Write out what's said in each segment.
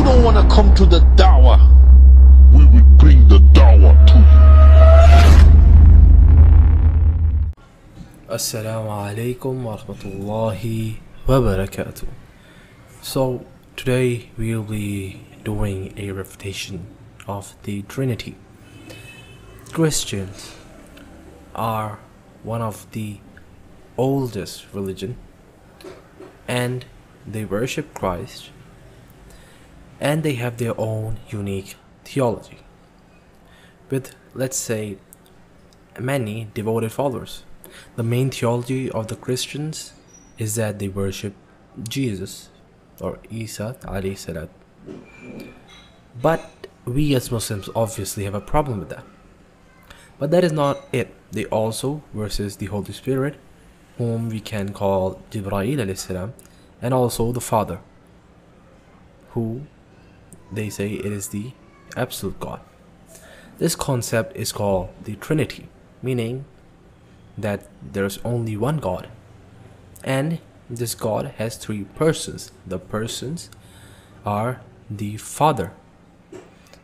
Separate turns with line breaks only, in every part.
you don't want to come to the dawah, we will bring the dawah to you.
Assalamu alaikum wa rahmatullahi wa barakatuh. So today we'll be doing a refutation of the Trinity. Christians are one of the oldest religion, and they worship Christ, and they have their own unique theology with, let's say, many devoted followers. The main theology of the Christians is that they worship Jesus or Isa alayhi salam. But we as Muslims obviously have a problem with that. But that is not it. They also worship the Holy Spirit, whom we can call Jibreel alayhi salam, and also the Father, who they say it is the absolute God. This concept is called the Trinity, meaning that there's only one God, and this God has three persons. The persons are the Father,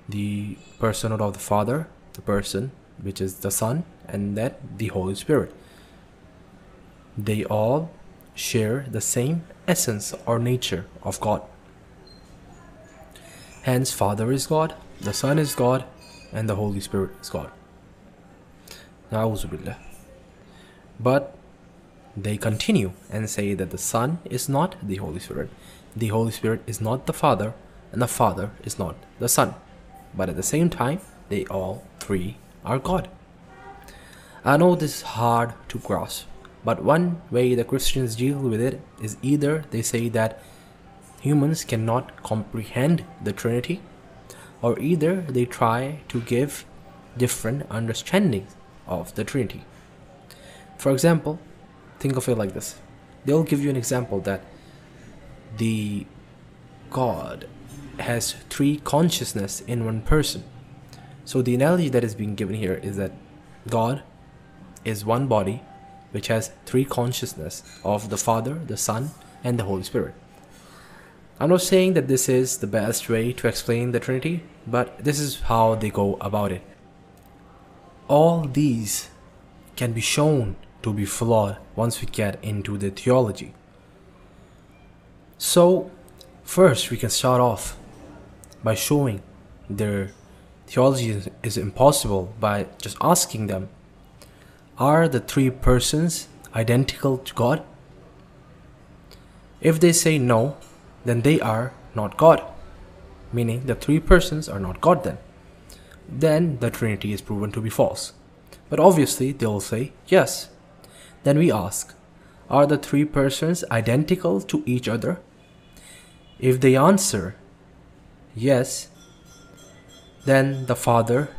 the person of the Father, the person which is the Son, and that the Holy Spirit. They all share the same essence or nature of God. Hence, Father is God, the Son is God, and the Holy Spirit is God. Na'udhu billah. But they continue and say that the Son is not the Holy Spirit, the Holy Spirit is not the Father, and the Father is not the Son. But at the same time, they all three are God. I know this is hard to grasp, but one way the Christians deal with it is either they say that humans cannot comprehend the Trinity, or either they try to give different understandings of the Trinity. For example, think of it like this. They'll give you an example that the God has three consciousness in one person. So the analogy that is being given here is that God is one body which has three consciousness of the Father, the Son, and the Holy Spirit. I'm not saying that this is the best way to explain the Trinity, but this is how they go about it. All these can be shown to be flawed once we get into the theology. So first we can start off by showing their theology is impossible by just asking them, are the three persons identical to God? If they say no, then they are not God, meaning the three persons are not God then the Trinity is proven to be false. But obviously they will say yes. Then we ask, are the three persons identical to each other? If they answer yes, then the Father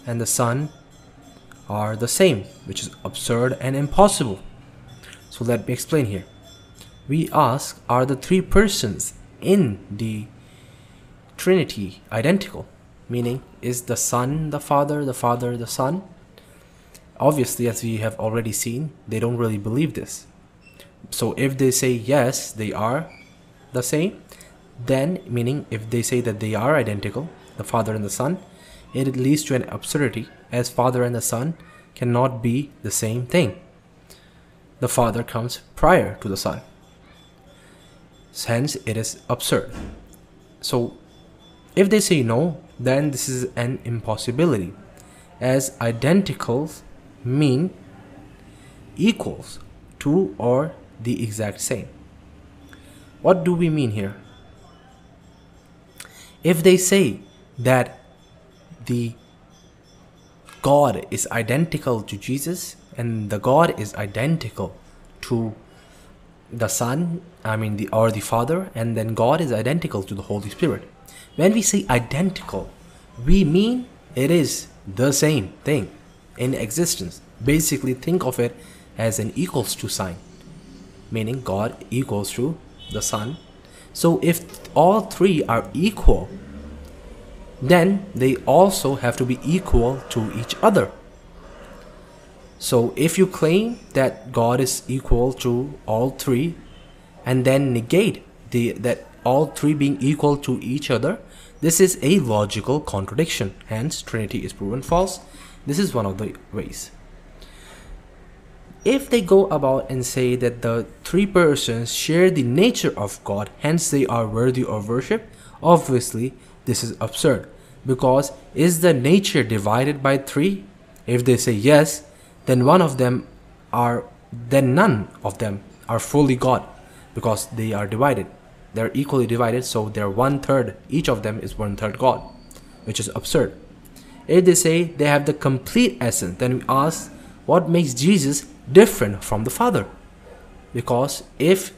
and the Son are the same, which is absurd and impossible. So let me explain here. We ask, are the three persons in the Trinity identical? Meaning, is the Son the Father, the Son? Obviously, as we have already seen, they don't really believe this. So if they say yes, they are the same, then meaning if they say that they are identical, the Father and the Son, it leads to an absurdity, as Father and the Son cannot be the same thing. The Father comes prior to the Son. Hence, it is absurd. So if they say no, then this is an impossibility, as identicals mean equals to or the exact same. What do we mean here? If they say that the God is identical to Jesus and the God is identical to the Son, or the Father, and then God is identical to the Holy Spirit. When we say identical, we mean it is the same thing in existence. Basically, think of it as an equals to sign, meaning God equals to the Son. So if all three are equal, then they also have to be equal to each other. So if you claim that God is equal to all three and then negate that all three being equal to each other, this is a logical contradiction. Hence, Trinity is proven false. This is one of the ways. If they go about and say that the three persons share the nature of God, hence they are worthy of worship, obviously this is absurd, because is the nature divided by three? If they say yes, then none of them are fully God, because they are divided. They're equally divided, so they're 1/3. Each of them is 1/3 God, which is absurd. If they say they have the complete essence, then we ask, what makes Jesus different from the Father? Because if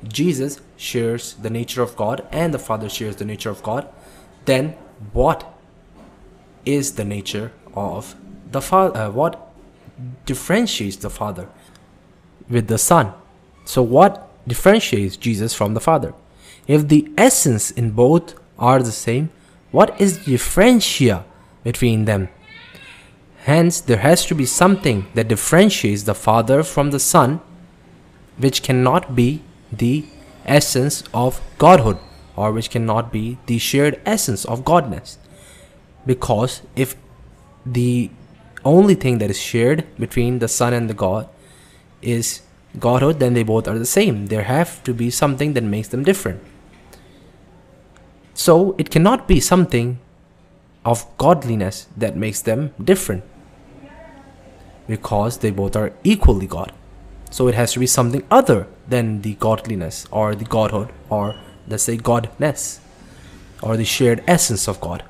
Jesus shares the nature of God and the Father shares the nature of God, then what is the nature of the Father? What differentiates the Father with the Son? So what differentiates Jesus from the Father? If the essence in both are the same, what is the differentia between them? Hence, there has to be something that differentiates the Father from the Son, which cannot be the essence of Godhood, or which cannot be the shared essence of Godness. Because if the only thing that is shared between the Son and the God is Godhood, then they both are the same. There have to be something that makes them different. So it cannot be something of godliness that makes them different, because they both are equally God. So it has to be something other than the godliness or the Godhood, or let's say Godness, or the shared essence of God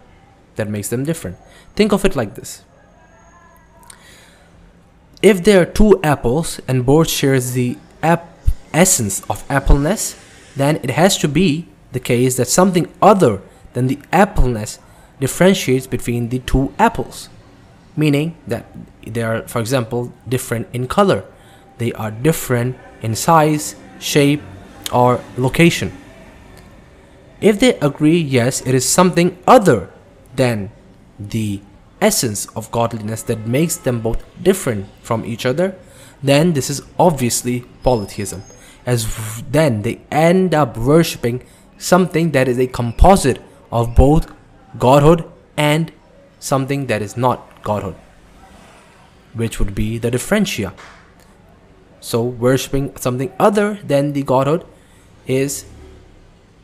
that makes them different. Think of it like this. If there are two apples and both shares the essence of appleness, then it has to be the case that something other than the appleness differentiates between the two apples, meaning that they are, for example, different in color, they are different in size, shape, or location. If they agree, yes, it is something other than the essence of godliness that makes them both different from each other, then this is obviously polytheism, as then they end up worshipping something that is a composite of both Godhood and something that is not Godhood, which would be the differentia. So worshipping something other than the Godhood is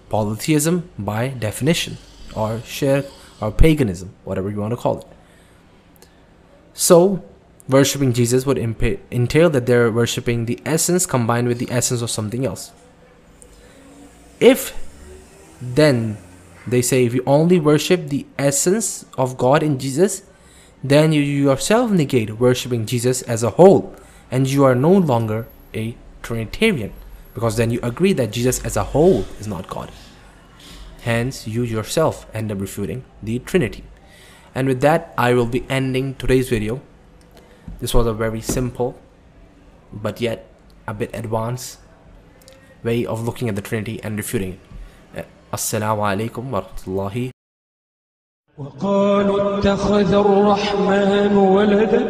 polytheism by definition, or shirk, or paganism, whatever you want to call it. So worshipping Jesus would entail that they're worshipping the essence combined with the essence of something else. If then they say, if you only worship the essence of God in Jesus, then you yourself negate worshipping Jesus as a whole, and you are no longer a Trinitarian, because then you agree that Jesus as a whole is not God. Hence, you yourself end up refuting the Trinity. And with that, I will be ending today's video. This was a very simple, but yet a bit advanced way of looking at the Trinity and refuting it. Assalamu alaikum wa rahmatullahi.
وقالوا اتخذ الرحمن ولدا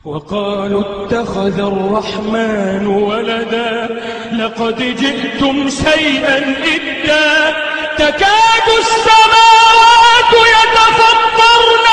وقالوا اتخذ الرحمن ولدا لقد جئتم شيئا إدا تكاد السماوات يتفطرن